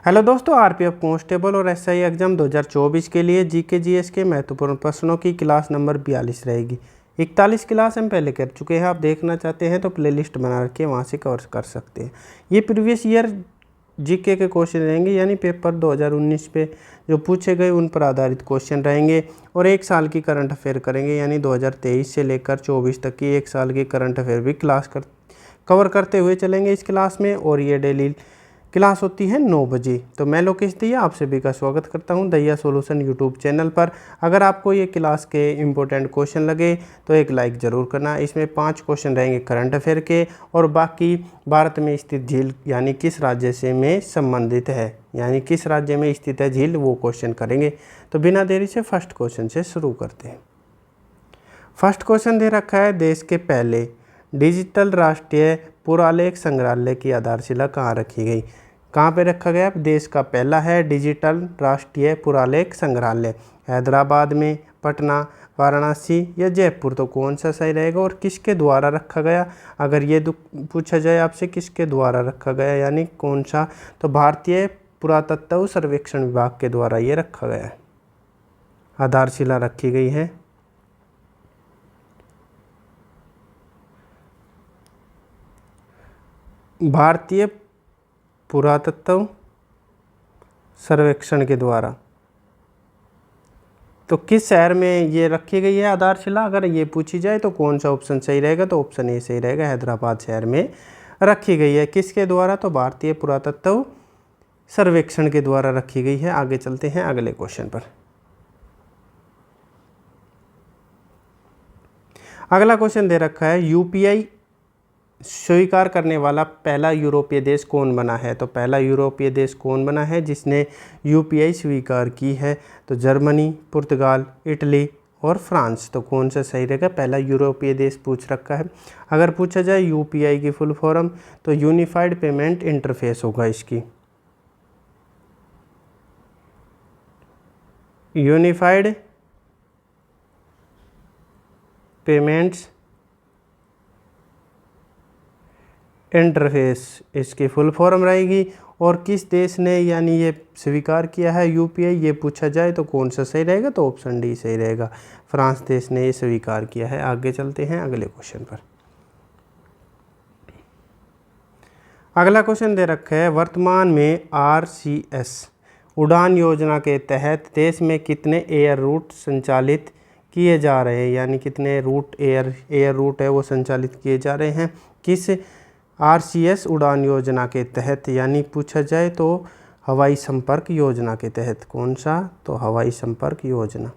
Hello दोस्तों, RPF constable और SI exam 2024 के लिए जीके जीएस के महत्वपूर्ण प्रश्नों की क्लास नंबर 42 रहेगी। 41 क्लास हम पहले कर चुके हैं। आप देखना चाहते हैं तो प्लेलिस्ट बना रखिए, वहाँ से कवर कर सकते हैं। ये प्रीवियस ईयर जीके के क्वेश्चन रहेंगे, यानी पेपर 2019 पे जो पूछे गए उन पर आधारित क्वेश्चन रहेंगे। और एक साल की करंट अफेयर करेंगे, यानी 2023 से लेकर 24 तक की एक साल की करंट अफेयर भी कवर करते हुए चलेंगे इस क्लास में। और ये डेली क्लास होती है 9 बजे। तो मैं लोकेश दैया आप सभी का स्वागत करता हूं दैया सॉल्यूशन यूट्यूब चैनल पर। अगर आपको ये क्लास के इम्पोर्टेंट क्वेश्चन लगे तो एक लाइक ज़रूर करना। इसमें 5 क्वेश्चन रहेंगे करंट अफेयर के, और बाकी भारत में स्थित झील यानी किस राज्य से में संबंधित है, यानी किस राज्य में स्थित है झील, वो क्वेश्चन करेंगे। तो बिना देरी से फर्स्ट क्वेश्चन से शुरू करते हैं। फर्स्ट क्वेश्चन दे रखा है, देश के पहले डिजिटल राष्ट्रीय पुरालेख संग्रहालय की आधारशिला कहाँ रखी गई। कहाँ पे रखा गया? देश का पहला है डिजिटल राष्ट्रीय पुरालेख संग्रहालय, हैदराबाद में, पटना, वाराणसी या जयपुर। तो कौन सा सही रहेगा और किसके द्वारा रखा गया? अगर ये पूछा जाए आपसे किसके द्वारा रखा गया, यानी कौन सा, तो भारतीय पुरातत्व सर्वेक्षण विभाग के द्वारा ये रखा गया है, आधारशिला रखी गई है। भारतीय पुरातत्व सर्वेक्षण के द्वारा। तो किस शहर में ये रखी गई है आधारशिला, अगर ये पूछी जाए तो कौन सा ऑप्शन सही रहेगा? तो ऑप्शन ए सही रहेगा, हैदराबाद शहर में रखी गई है। किसके द्वारा? तो भारतीय पुरातत्व सर्वेक्षण के द्वारा रखी गई है। आगे चलते हैं अगले क्वेश्चन पर। अगला क्वेश्चन दे रखा है, यूपीआई स्वीकार करने वाला पहला यूरोपीय देश कौन बना है। तो पहला यूरोपीय देश कौन बना है जिसने यूपीआई स्वीकार की है? तो जर्मनी, पुर्तगाल, इटली और फ्रांस। तो कौन सा सही रहेगा? पहला यूरोपीय देश पूछ रखा है। अगर पूछा जाए यूपीआई की फुल फॉर्म, तो यूनिफाइड पेमेंट इंटरफेस होगा इसकी, यूनिफाइड पेमेंट्स इंटरफेस इसकी फुल फॉर्म रहेगी। और किस देश ने यानी ये स्वीकार किया है यूपीआई, ये पूछा जाए तो कौन सा सही रहेगा? तो ऑप्शन डी सही रहेगा, फ्रांस देश ने ये स्वीकार किया है। आगे चलते हैं अगले क्वेश्चन पर। अगला क्वेश्चन दे रखा है, वर्तमान में आरसीएस उड़ान योजना के तहत देश में कितने एयर रूट संचालित किए जा रहे हैं, यानी कितने रूट एयर रूट है वो संचालित किए जा रहे हैं किस आरसीएस उड़ान योजना के तहत, यानी पूछा जाए तो हवाई संपर्क योजना के तहत। कौन सा? तो हवाई संपर्क योजना।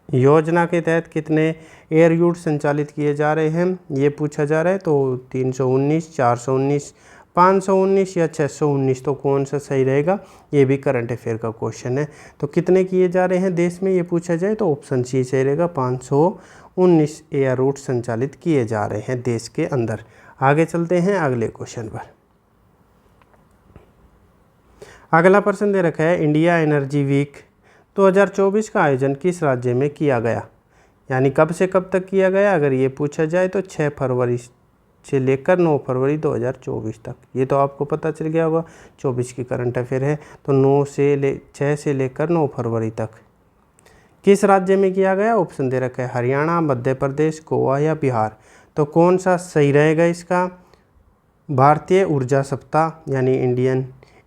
योजना के तहत कितने एयर रूट संचालित किए जा रहे हैं ये पूछा जा रहा है। तो 319, 419, 519 या 619। तो कौन सा सही रहेगा? ये भी करंट अफेयर का क्वेश्चन है। तो कितने किए जा रहे हैं देश में ये पूछा जाए तो ऑप्शन सी सही रहेगा, 519 एयर रूट संचालित किए जा रहे हैं देश के अंदर। आगे चलते हैं अगले क्वेश्चन पर। अगला प्रश्न दे रखा है, इंडिया एनर्जी वीक 2024 का आयोजन किस राज्य में किया गया, यानी कब से कब तक किया गया? अगर ये पूछा जाए तो 6 फरवरी से लेकर 9 फरवरी 2024 तक। ये तो आपको पता चल गया होगा, 24 की करंट अफेयर है। तो 6 से लेकर 9 फरवरी तक किस राज्य में किया गया? ऑप्शन दे रखा है, हरियाणा, मध्य प्रदेश, गोवा या बिहार। तो कौन सा सही रहेगा इसका? भारतीय ऊर्जा सप्ताह यानी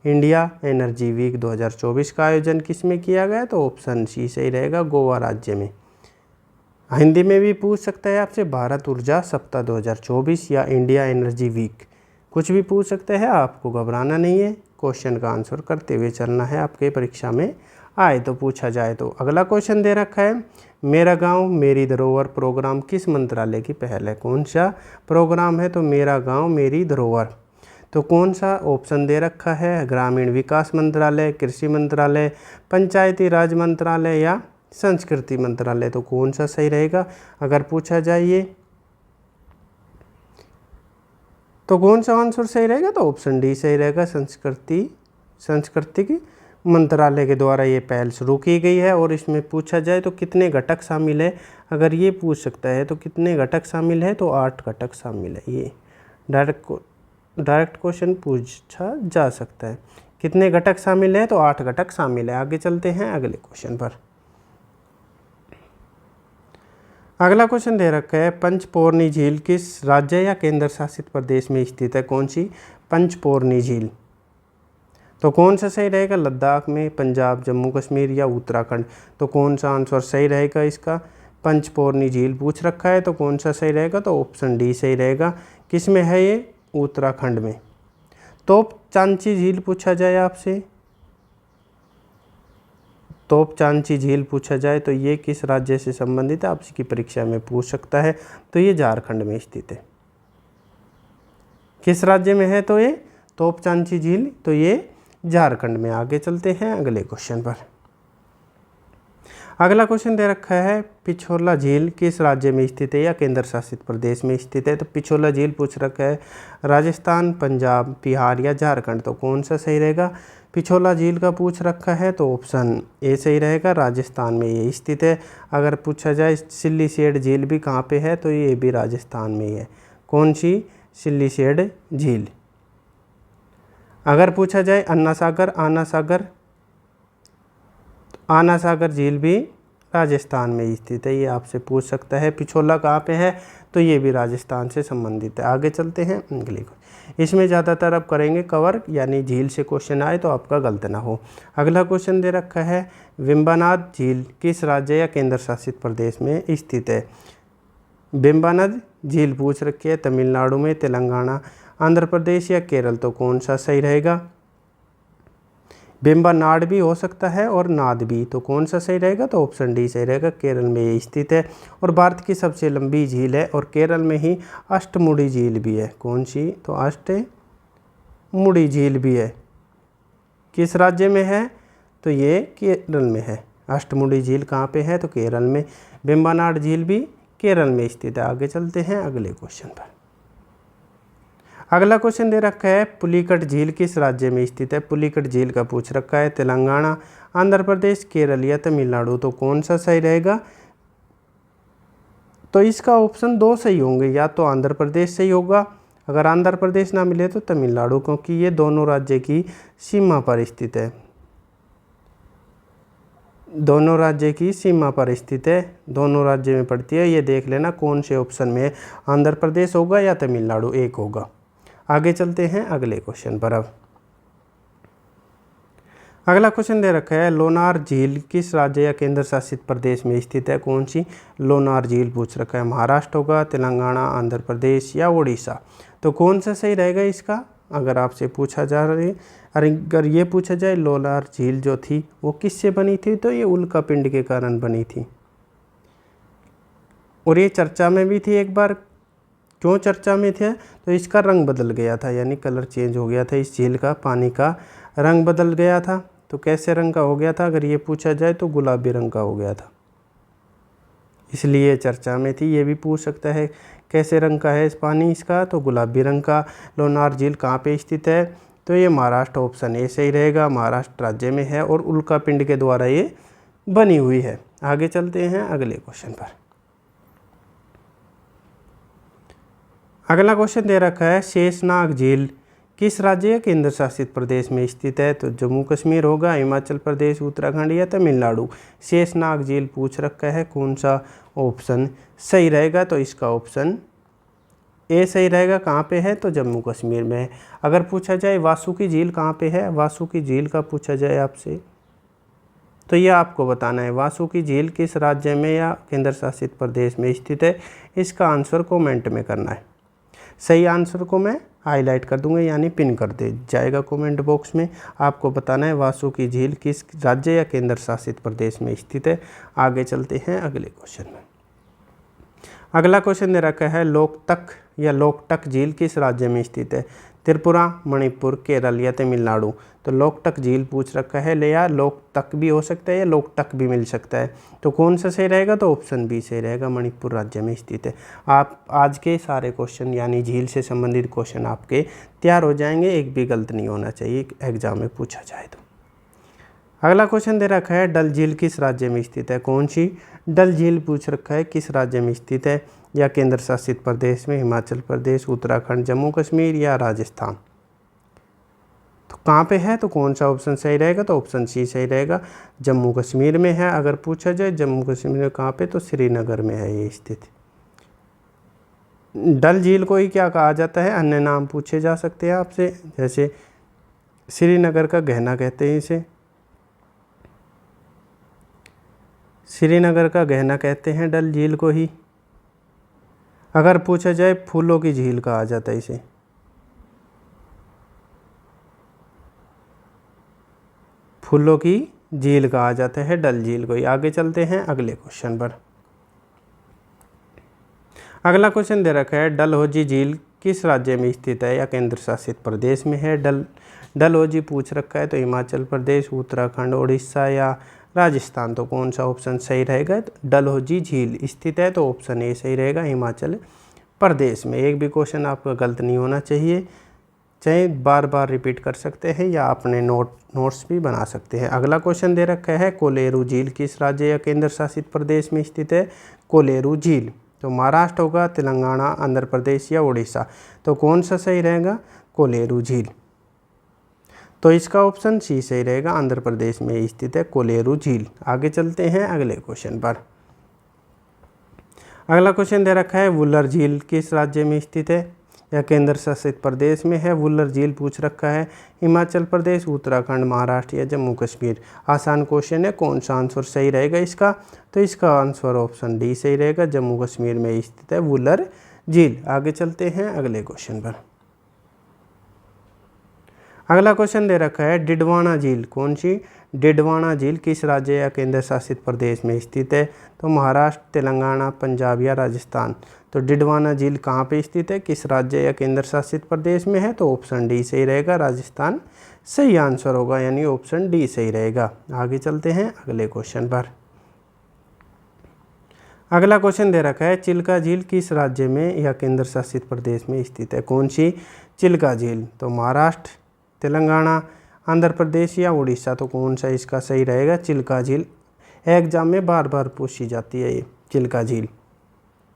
इंडिया एनर्जी वीक 2024 का आयोजन किस में किया गया? तो ऑप्शन सी सही रहेगा, गोवा राज्य में। हिंदी में भी पूछ सकता है आपसे, भारत ऊर्जा सप्ताह 2024 या इंडिया एनर्जी वीक, कुछ भी पूछ सकते हैं। आपको घबराना नहीं है, क्वेश्चन का आंसर करते हुए चलना है, आपके परीक्षा में आए तो पूछा जाए तो। अगला क्वेश्चन दे रखा है, मेरा गांव मेरी धरोहर प्रोग्राम किस मंत्रालय की पहल है? कौन सा प्रोग्राम है? तो मेरा गांव मेरी धरोहर। तो कौन सा ऑप्शन दे रखा है, ग्रामीण विकास मंत्रालय, कृषि मंत्रालय, पंचायती राज मंत्रालय या संस्कृति मंत्रालय। तो कौन सा सही रहेगा अगर पूछा जाए ये, तो कौन सा आंसर सही रहेगा? तो ऑप्शन डी सही रहेगा, सांस्कृतिक मंत्रालय के द्वारा ये पहल शुरू की गई है। और इसमें पूछा जाए तो कितने घटक शामिल है, अगर ये पूछ सकता है तो कितने घटक शामिल है? तो 8 घटक शामिल है। ये डायरेक्ट क्वेश्चन पूछा जा सकता है। कितने घटक शामिल हैं, तो 8 घटक शामिल है। आगे चलते हैं अगले क्वेश्चन पर। अगला क्वेश्चन दे रखा है, पंचपोर्णी झील किस राज्य या केंद्र शासित प्रदेश में स्थित है? कौन सी पंचपोर्णी झील? तो कौन सा सही रहेगा? लद्दाख में, पंजाब, जम्मू कश्मीर या उत्तराखंड? तो कौन सा आंसर सही रहेगा इसका? पंचपोर्णी झील पूछ रखा है, तो कौन सा सही रहेगा? तो ऑप्शन डी सही रहेगा। किस में है ये? उत्तराखंड में। तोपचांची झील पूछा जाए आपसे, तोपचांची झील पूछा जाए तो ये किस राज्य से संबंधित है? आपकी परीक्षा में पूछ सकता है। तो ये झारखंड में स्थित है। किस राज्य में है? तो ये तोपचांची झील, तो ये झारखंड में। आगे चलते हैं अगले क्वेश्चन पर। अगला क्वेश्चन दे रखा है, पिछोला झील किस राज्य में स्थित है या केंद्र शासित प्रदेश में स्थित है? तो पिछोला झील पूछ रखा है राजस्थान, पंजाब, बिहार या झारखंड? तो कौन सा सही रहेगा? पिछोला झील का पूछ रखा है, तो ऑप्शन ए सही रहेगा, राजस्थान में ये स्थित है। अगर पूछा जाए सिल्लीसेड झील भी कहाँ पे है, तो ये भी राजस्थान में ही है। कौन सी? सिल्लीसेड झील। अगर पूछा जाए अन्ना सागर, आना सागर झील भी राजस्थान में स्थित है। ये आपसे पूछ सकता है। पिछोला कहाँ पे है? तो ये भी राजस्थान से संबंधित है। आगे चलते हैं अगले को। इसमें ज़्यादातर अब करेंगे कवर, यानी झील से क्वेश्चन आए तो आपका गलत ना हो। अगला क्वेश्चन दे रखा है, वेम्बनाड झील किस राज्य या केंद्र शासित प्रदेश में स्थित है? वेम्बनाड झील पूछ रखी है तमिलनाडु में, तेलंगाना, आंध्र प्रदेश या केरल? तो कौन सा सही रहेगा? वेम्बनाड भी हो सकता है और नाद भी, तो कौन सा सही रहेगा? तो ऑप्शन डी सही रहेगा, केरल में ये स्थित है और भारत की सबसे लंबी झील है और केरल में ही अष्टमुड़ी झील भी है। कौन सी? तो अष्टमुड़ी झील भी है। किस राज्य में है? तो ये केरल में है। अष्टमुड़ी झील कहाँ पे है? तो केरल में। वेम्बनाड झील भी केरल में स्थित है। आगे चलते हैं अगले क्वेश्चन पर। अगला क्वेश्चन दे रखा है, पुलिकट झील किस राज्य में स्थित है? पुलिकट झील का पूछ रखा है तेलंगाना, आंध्र प्रदेश, केरल या तमिलनाडु? तो कौन सा सही रहेगा? तो इसका ऑप्शन 2 सही होंगे, या तो आंध्र प्रदेश सही होगा, अगर आंध्र प्रदेश ना मिले तो तमिलनाडु, क्योंकि ये दोनों राज्य की सीमा पर स्थित है। दोनों राज्य की सीमा पर स्थित है, दोनों राज्य में पड़ती है। ये देख लेना कौन से ऑप्शन में आंध्र प्रदेश होगा या तमिलनाडु, एक होगा। आगे चलते हैं अगले क्वेश्चन पर। अब अगला क्वेश्चन दे रखा है, लोनार झील किस राज्य या केंद्र शासित प्रदेश में स्थित है? कौन सी लोनार झील पूछ रखा है? महाराष्ट्र होगा, तेलंगाना, आंध्र प्रदेश या उड़ीसा? तो कौन सा सही रहेगा इसका? अगर आपसे पूछा जा रहा है, अगर ये पूछा जाए लोनार झील जो थी वो किससे बनी थी? तो ये उल्का पिंड के कारण बनी थी और ये चर्चा में भी थी एक बार। क्यों चर्चा में थे? तो इसका रंग बदल गया था, यानी कलर चेंज हो गया था। इस झील का पानी का रंग बदल गया था। तो कैसे रंग का हो गया था? अगर ये पूछा जाए तो गुलाबी रंग का हो गया था, इसलिए चर्चा में थी। ये भी पूछ सकता है कैसे रंग का है इस पानी इसका? तो गुलाबी रंग का। लोनार झील कहाँ पे स्थित है? तो ये महाराष्ट्र, ऑप्शन ए सही रहेगा, महाराष्ट्र राज्य में है और उल्का पिंड के द्वारा ये बनी हुई है। आगे चलते हैं अगले क्वेश्चन पर। अगला क्वेश्चन दे रखा है, शेषनाग झील किस राज्य या केंद्र शासित प्रदेश में स्थित है? तो जम्मू कश्मीर होगा, हिमाचल प्रदेश, उत्तराखंड या तमिलनाडु? शेषनाग झील पूछ रखा है, कौन सा ऑप्शन सही रहेगा? तो इसका ऑप्शन ए सही रहेगा। कहाँ पे है? तो जम्मू कश्मीर में है। अगर पूछा जाए वासुकी झील कहाँ पे है? वासुकी झील का पूछा जाए आपसे तो ये आपको बताना है वासुकी झील किस राज्य में या केंद्र शासित प्रदेश में स्थित है। इसका आंसर कमेंट में करना है। सही आंसर को मैं हाईलाइट कर दूंगा, यानी पिन कर दे जाएगा कमेंट बॉक्स में। आपको बताना है वासुकी झील किस राज्य या केंद्र शासित प्रदेश में स्थित है। आगे चलते हैं अगले क्वेश्चन में। अगला क्वेश्चन दे रखा है, लोकतक या लोकटक झील किस राज्य में स्थित है? त्रिपुरा, मणिपुर, केरल या तमिलनाडु? तो लोकटक झील पूछ रखा है, ले या लोकतक भी हो सकता है या लोकटक भी मिल सकता है। तो कौन सा सही रहेगा? तो ऑप्शन बी सही रहेगा, मणिपुर राज्य में स्थित है। आप आज के सारे क्वेश्चन यानी झील से संबंधित क्वेश्चन आपके तैयार हो जाएंगे, एक भी गलत नहीं होना चाहिए एग्जाम में पूछा जाए तो। अगला क्वेश्चन दे रखा है, डल झील किस राज्य में स्थित है? कौन सी डल झील पूछ रखा है किस राज्य में स्थित है, या केंद्र शासित प्रदेश में, हिमाचल प्रदेश, उत्तराखंड, जम्मू कश्मीर या राजस्थान। तो कहाँ पे है, तो कौन सा ऑप्शन सही रहेगा, तो ऑप्शन सी सही रहेगा, जम्मू कश्मीर में है। अगर पूछा जाए जम्मू कश्मीर में कहाँ पे, तो श्रीनगर में है ये स्थित। डल झील को ही क्या कहा जाता है, अन्य नाम पूछे जा सकते हैं आपसे, जैसे श्रीनगर का गहना कहते हैं इसे, श्रीनगर का गहना कहते हैं डल झील को ही। अगर पूछा जाए फूलों की झील कहा जाता है इसे, फूलों की झील कहा जाता है डल झील को ही। आगे चलते हैं अगले क्वेश्चन पर। अगला क्वेश्चन दे रखा है डलहौजी झील किस राज्य में स्थित है, या केंद्र शासित प्रदेश में है। डलहौजी पूछ रखा है तो हिमाचल प्रदेश, उत्तराखंड, उड़ीसा या राजस्थान। तो कौन सा ऑप्शन सही रहेगा, डलहौजी झील स्थित है तो ऑप्शन ए सही रहेगा, हिमाचल प्रदेश में। एक भी क्वेश्चन आपका गलत नहीं होना चाहिए, चाहे बार बार रिपीट कर सकते हैं या अपने नोट्स भी बना सकते हैं। अगला क्वेश्चन दे रखा है कोलेरू झील किस राज्य या केंद्र शासित प्रदेश में स्थित है। कोलेरू झील तो महाराष्ट्र होगा, तेलंगाना, आंध्र प्रदेश या उड़ीसा। तो कौन सा सही रहेगा, कोलेरू झील। तो इसका ऑप्शन सी सही रहेगा, आंध्र प्रदेश में स्थित है कोलेरू झील। आगे चलते हैं अगले क्वेश्चन पर। अगला क्वेश्चन दे रखा है वुलर झील किस राज्य में स्थित है, या केंद्र शासित प्रदेश में है। वुलर झील पूछ रखा है हिमाचल प्रदेश, उत्तराखंड, महाराष्ट्र या जम्मू कश्मीर। आसान क्वेश्चन है, कौन सा आंसर सही रहेगा इसका, तो इसका आंसर ऑप्शन डी सही रहेगा, जम्मू कश्मीर में स्थित है वुलर झील। आगे चलते हैं अगले क्वेश्चन पर। अगला क्वेश्चन दे रखा है डिडवाना झील, कौन सी, डिडवाना झील किस राज्य या केंद्र शासित प्रदेश में स्थित है। तो महाराष्ट्र, तेलंगाना, पंजाब या राजस्थान। तो डिडवाना झील कहाँ पे स्थित है, किस राज्य या केंद्र शासित प्रदेश में है, तो ऑप्शन डी सही रहेगा, राजस्थान सही आंसर होगा, यानी ऑप्शन डी सही रहेगा। आगे चलते हैं अगले क्वेश्चन पर। अगला क्वेश्चन दे रखा है चिल्का झील किस राज्य में या केंद्र शासित प्रदेश में स्थित है। कौन सी चिल्का झील, तो महाराष्ट्र, तेलंगाना, आंध्र प्रदेश या उड़ीसा। तो कौन सा इसका सही रहेगा, चिल्का झील। एग्जाम में बार बार पूछी जाती है ये चिल्का झील।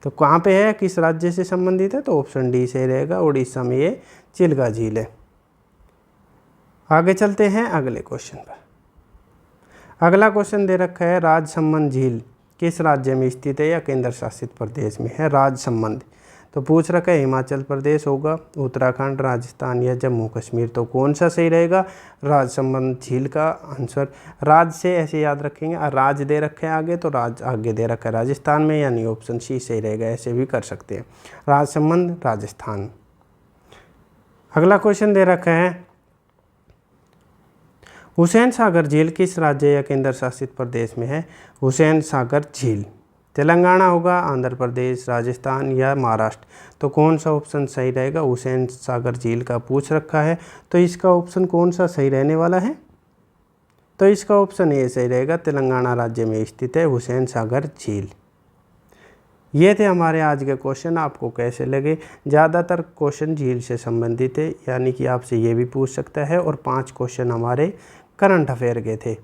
तो कहाँ पे है, किस राज्य से संबंधित है, तो ऑप्शन डी सही रहेगा, उड़ीसा में ये चिल्का झील है। आगे चलते हैं अगले क्वेश्चन पर। अगला क्वेश्चन दे रखा है राजसमंद झील किस राज्य में स्थित है या केंद्र शासित प्रदेश में है। राजसमंद तो पूछ रखा है हिमाचल प्रदेश होगा, उत्तराखंड, राजस्थान या जम्मू कश्मीर। तो कौन सा सही रहेगा, राजसमंद झील का आंसर। राज से ऐसे याद रखेंगे, राज दे रखे हैं आगे तो राज आगे दे रखा है राजस्थान में, यानी ऑप्शन सी सही रहेगा, ऐसे भी कर सकते हैं, राजसमंद राजस्थान। अगला क्वेश्चन दे रखा है हुसैन सागर झील किस राज्य या केंद्र शासित प्रदेश में है। हुसैन सागर झील तेलंगाना होगा, आंध्र प्रदेश, राजस्थान या महाराष्ट्र। तो कौन सा ऑप्शन सही रहेगा, हुसैन सागर झील का पूछ रखा है तो इसका ऑप्शन कौन सा सही रहने वाला है, तो इसका ऑप्शन ए सही रहेगा, तेलंगाना राज्य में स्थित है हुसैन सागर झील। ये थे हमारे आज के क्वेश्चन, आपको कैसे लगे। ज़्यादातर क्वेश्चन झील से संबंधित है, यानी कि आपसे ये भी पूछ सकता है, और 5 क्वेश्चन हमारे करंट अफेयर के थे।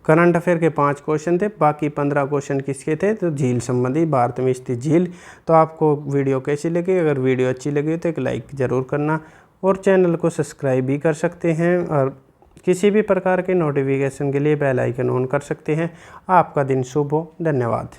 करंट अफेयर के 5 क्वेश्चन थे, बाकी 15 क्वेश्चन किसके थे, तो झील संबंधी, भारत में स्थित झील। तो आपको वीडियो कैसी लगी, अगर वीडियो अच्छी लगी तो एक लाइक ज़रूर करना, और चैनल को सब्सक्राइब भी कर सकते हैं, और किसी भी प्रकार के नोटिफिकेशन के लिए बेल आइकन ऑन कर सकते हैं। आपका दिन शुभ हो, धन्यवाद।